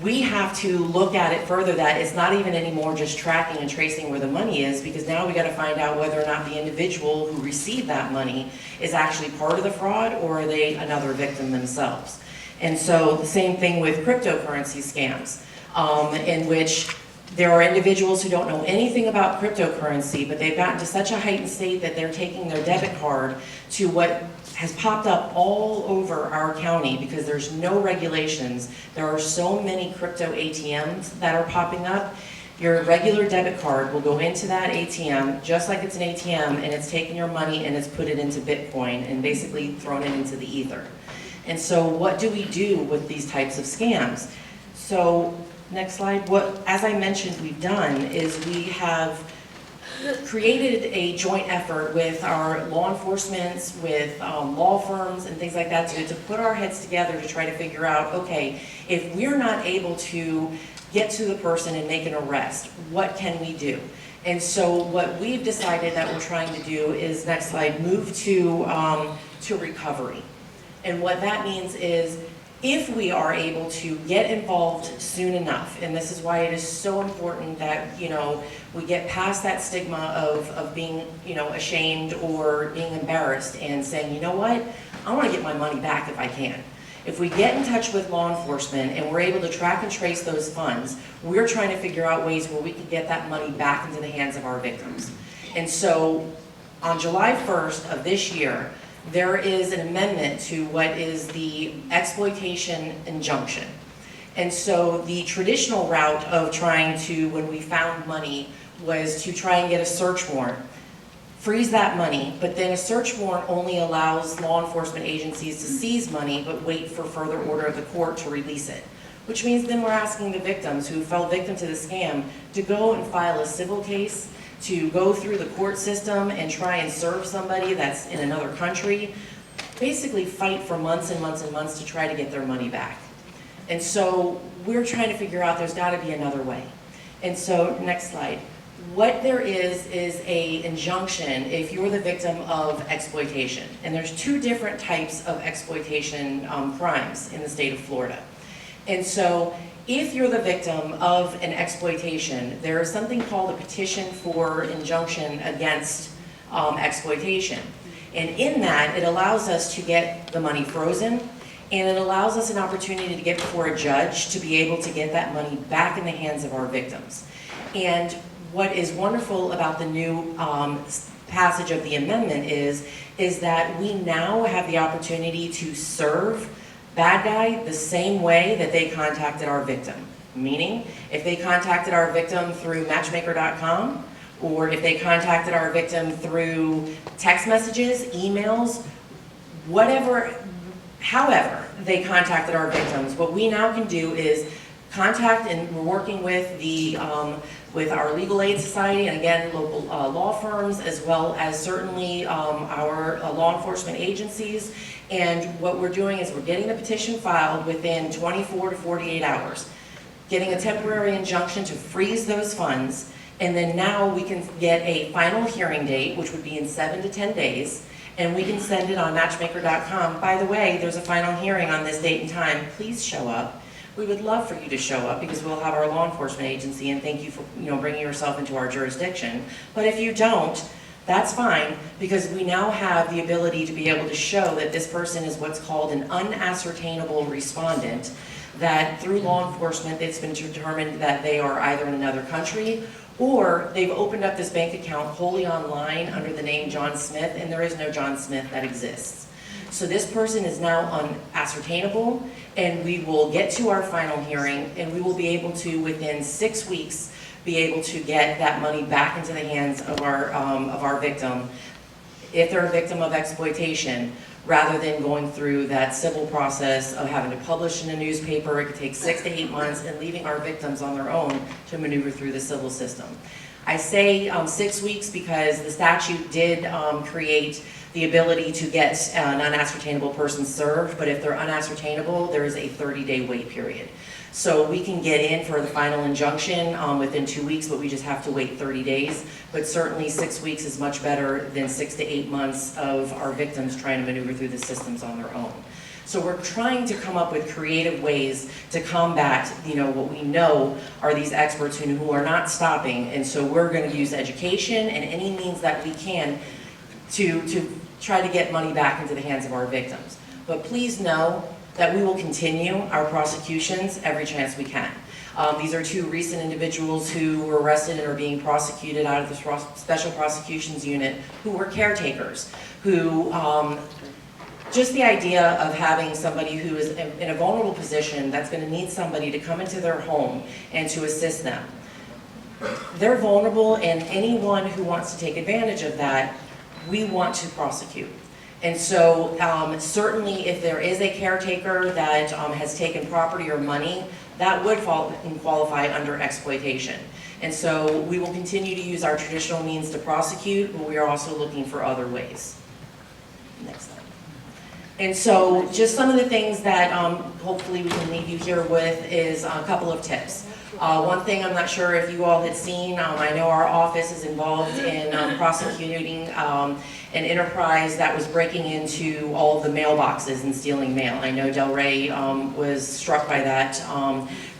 we have to look at it further, that it's not even anymore just tracking and tracing where the money is, because now we got to find out whether or not the individual who received that money is actually part of the fraud, or are they another victim themselves. And so the same thing with cryptocurrency scams, in which there are individuals who don't know anything about cryptocurrency, but they've gotten to such a heightened state that they're taking their debit card to what has popped up all over our county because there's no regulations. There are so many crypto ATMs that are popping up. Your regular debit card will go into that ATM just like it's an ATM, and it's taken your money and it's put it into Bitcoin and basically thrown it into the ether. And so what do we do with these types of scams? So next slide. What, as I mentioned, we've done is we have created a joint effort with our law enforcement, with law firms and things like that to put our heads together to try to figure out, okay, if we're not able to get to the person and make an arrest, what can we do? And so what we've decided that we're trying to do is, next slide, move to recovery. And what that means is, if we are able to get involved soon enough, and this is why it is so important that, we get past that stigma of being, ashamed or being embarrassed and saying, you know what, I want to get my money back if I can. If we get in touch with law enforcement and we're able to track and trace those funds, we're trying to figure out ways where we can get that money back into the hands of our victims. And so on July 1st of this year, there is an amendment to what is the exploitation injunction. And so the traditional route of trying to, when we found money, was to try and get a search warrant, freeze that money, but then a search warrant only allows law enforcement agencies to seize money but wait for further order of the court to release it. Which means then we're asking the victims who fell victim to the scam to go and file a civil case, to go through the court system and try and serve somebody that's in another country, basically fight for months and months and months to try to get their money back. And so we're trying to figure out there's got to be another way. And so, next slide. What there is a injunction if you're the victim of exploitation. And there's two different types of exploitation crimes in the state of Florida. And so if you're the victim of an exploitation, there is something called a petition for injunction against exploitation. And in that, it allows us to get the money frozen, and it allows us an opportunity to get before a judge to be able to get that money back in the hands of our victims. And what is wonderful about the new passage of the amendment is that we now have the opportunity to serve bad guy the same way that they contacted our victim. Meaning, if they contacted our victim through matchmaker.com, or if they contacted our victim through text messages, emails, whatever, however they contacted our victims, what we now can do is contact, and we're working with with our legal aid society, and again, local law firms, as well as certainly our law enforcement agencies. And what we're doing is we're getting the petition filed within 24 to 48 hours, getting a temporary injunction to freeze those funds, and then now we can get a final hearing date, which would be in 7 to 10 days, and we can send it on matchmaker.com. By the way, there's a final hearing on this date and time. Please show up. We would love for you to show up because we'll have our law enforcement agency, and thank you for bringing yourself into our jurisdiction. But if you don't, that's fine, because we now have the ability to be able to show that this person is what's called an unascertainable respondent, that through law enforcement it's been determined that they are either in another country or they've opened up this bank account wholly online under the name John Smith, and there is no John Smith that exists. So this person is now unascertainable, and we will get to our final hearing, and we will be able to, within 6 weeks, be able to get that money back into the hands of our victim, if they're a victim of exploitation, rather than going through that civil process of having to publish in a newspaper. It could take 6 to 8 months, and leaving our victims on their own to maneuver through the civil system. I say 6 weeks because the statute did create the ability to get an unascertainable person served, but if they're unascertainable, there is a 30-day wait period. So we can get in for the final injunction within 2 weeks, but we just have to wait 30 days. But certainly 6 weeks is much better than 6 to 8 months of our victims trying to maneuver through the systems on their own. So we're trying to come up with creative ways to combat, what we know are these experts who are not stopping. And so we're going to use education and any means that we can to try to get money back into the hands of our victims. But please know that we will continue our prosecutions every chance we can. These are 2 recent individuals who were arrested and are being prosecuted out of the Special Prosecutions Unit, who were caretakers, who just the idea of having somebody who is in a vulnerable position that's going to need somebody to come into their home and to assist them. They're vulnerable, and anyone who wants to take advantage of that, we want to prosecute. And so certainly if there is a caretaker that has taken property or money, that would fall and qualify under exploitation. And so we will continue to use our traditional means to prosecute, but we are also looking for other ways. Next slide. And so just some of the things that hopefully we can leave you here with is a couple of tips. One thing I'm not sure if you all had seen, I know our office is involved in prosecuting an enterprise that was breaking into all of the mailboxes and stealing mail. I know Del Rey was struck by that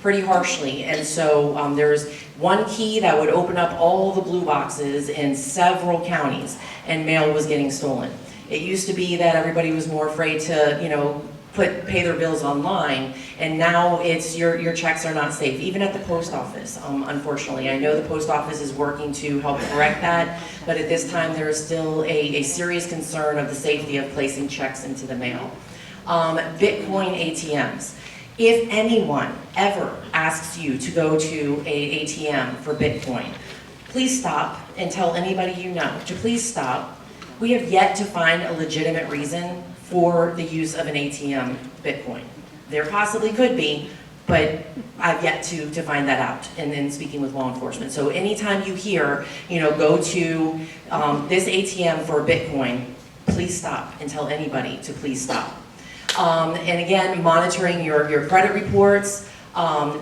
pretty harshly, and so there's one key that would open up all the blue boxes in several counties, and mail was getting stolen. It used to be that everybody was more afraid to, pay their bills online, and now it's your checks are not safe, even at the post office, unfortunately. I know the post office is working to help correct that, but at this time there is still a serious concern of the safety of placing checks into the mail. Bitcoin ATMs. If anyone ever asks you to go to a ATM for Bitcoin, please stop and tell anybody you know to please stop. We have yet to find a legitimate reason for the use of an ATM Bitcoin. There possibly could be, but I've yet to find that out in speaking with law enforcement. So anytime you hear, go to this ATM for Bitcoin, please stop and tell anybody to please stop. And again, monitoring your credit reports,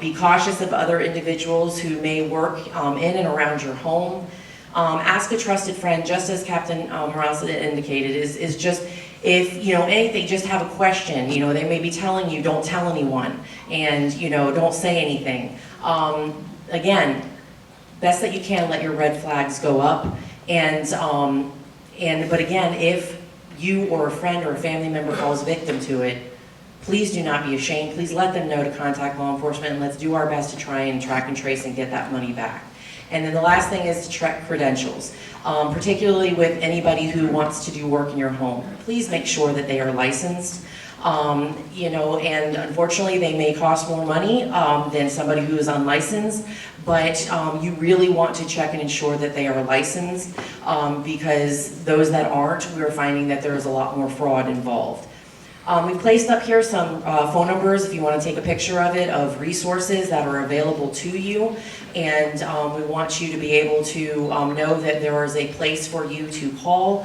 be cautious of other individuals who may work in and around your home. Ask a trusted friend, just as Captain Morales indicated, is just, if anything, just have a question. They may be telling you, don't tell anyone, and don't say anything. Again, best that you can, let your red flags go up, but again, if you or a friend or a family member falls victim to it, please do not be ashamed. Please let them know to contact law enforcement, and let's do our best to try and track and trace and get that money back. And then the last thing is to check credentials, particularly with anybody who wants to do work in your home. Please make sure that they are licensed. And unfortunately they may cost more money than somebody who is unlicensed, but you really want to check and ensure that they are licensed because those that aren't, we're finding that there is a lot more fraud involved. We placed up here some phone numbers if you want to take a picture of it, of resources that are available to you. And we want you to be able to know that there is a place for you to call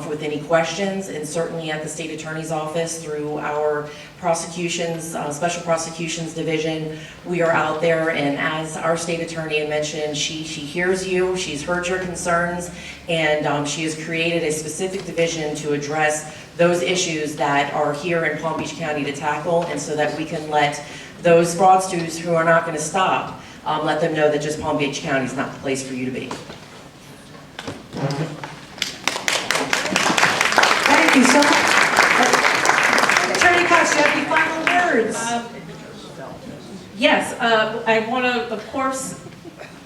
with any questions. And certainly at the State Attorney's Office through our prosecutions, Special Prosecutions Division, we are out there. And as our State Attorney had mentioned, she hears you, she's heard your concerns, and she has created a specific division to address those issues that are here in Palm Beach County to tackle, and so that we can let those fraudsters who are not going to stop, let them know that just Palm Beach County is not the place for you to be. Thank you so much. Attorney Cox, do you have any final words? Yes, I want to, of course,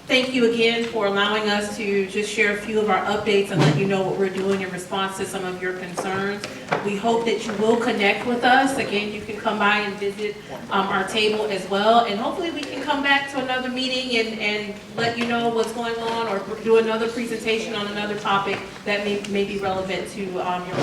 thank you again for allowing us to just share a few of our updates and let you know what we're doing in response to some of your concerns. We hope that you will connect with us. Again, you can come by and visit our table as well. And hopefully we can come back to another meeting and let you know what's going on, or do another presentation on another topic that may be relevant to your audience.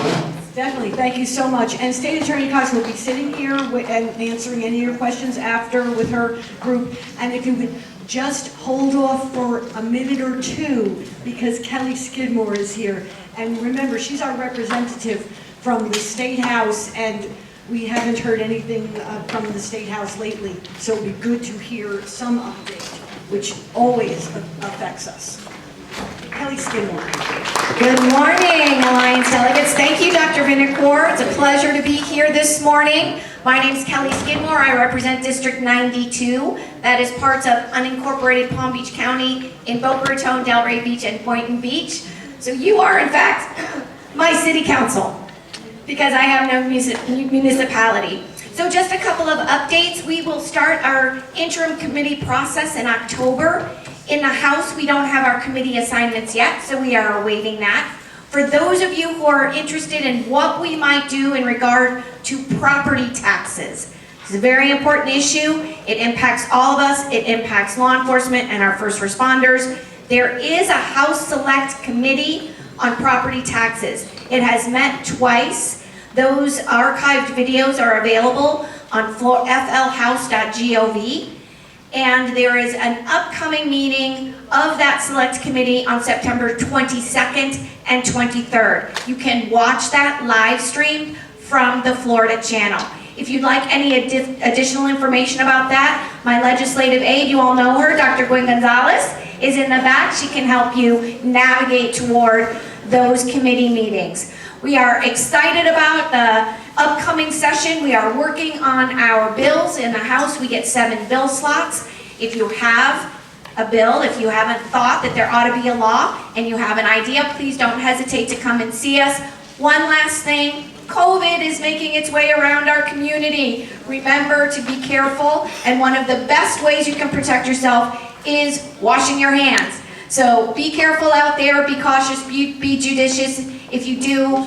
Definitely, thank you so much. And State Attorney Cox will be sitting here and answering any of your questions after with her group. And if you would just hold off for a minute or two, because Kelly Skidmore is here. And remember, she's our representative from the State House, and we haven't heard anything from the State House lately. So it'd be good to hear some update, which always affects us. Kelly Skidmore. Good morning, Alliance delegates. Thank you, Dr. Vinokur. It's a pleasure to be here this morning. My name is Kelly Skidmore. I represent District 92. That is parts of unincorporated Palm Beach County in Boca Raton, Delray Beach, and Boynton Beach. So you are, in fact, my city council, because I have no municipality. So just a couple of updates. We will start our interim committee process in October. In the House, we don't have our committee assignments yet, so we are awaiting that. For those of you who are interested in what we might do in regard to property taxes, it's a very important issue. It impacts all of us. It impacts law enforcement and our first responders. There is a House Select Committee on property taxes. It has met twice. Those archived videos are available on flhouse.gov. And there is an upcoming meeting of that select committee on September 22nd and 23rd. You can watch that live stream from the Florida channel. If you'd like any additional information about that, my legislative aide, you all know her, Dr. Gwen Gonzalez, is in the back. She can help you navigate toward those committee meetings. We are excited about the upcoming session. We are working on our bills in the House. We get 7 bill slots. If you have a bill, if you haven't thought that there ought to be a law and you have an idea, please don't hesitate to come and see us. One last thing, COVID is making its way around our community. Remember to be careful, and one of the best ways you can protect yourself is washing your hands. So be careful out there, be cautious, be judicious. If you do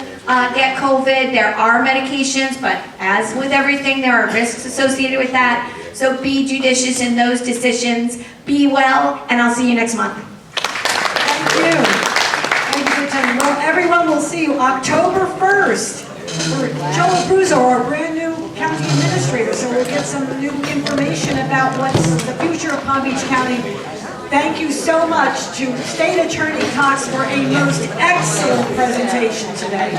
get COVID, there are medications, but as with everything, there are risks associated with that. So be judicious in those decisions. Be well, and I'll see you next month. Thank you. Thank you for attending. Well, everyone will see you October 1st for Joe Abruzzo, our brand new county administrator. So we'll get some new information about what's the future of Palm Beach County. Thank you so much to State Attorney Cox for a most excellent presentation today.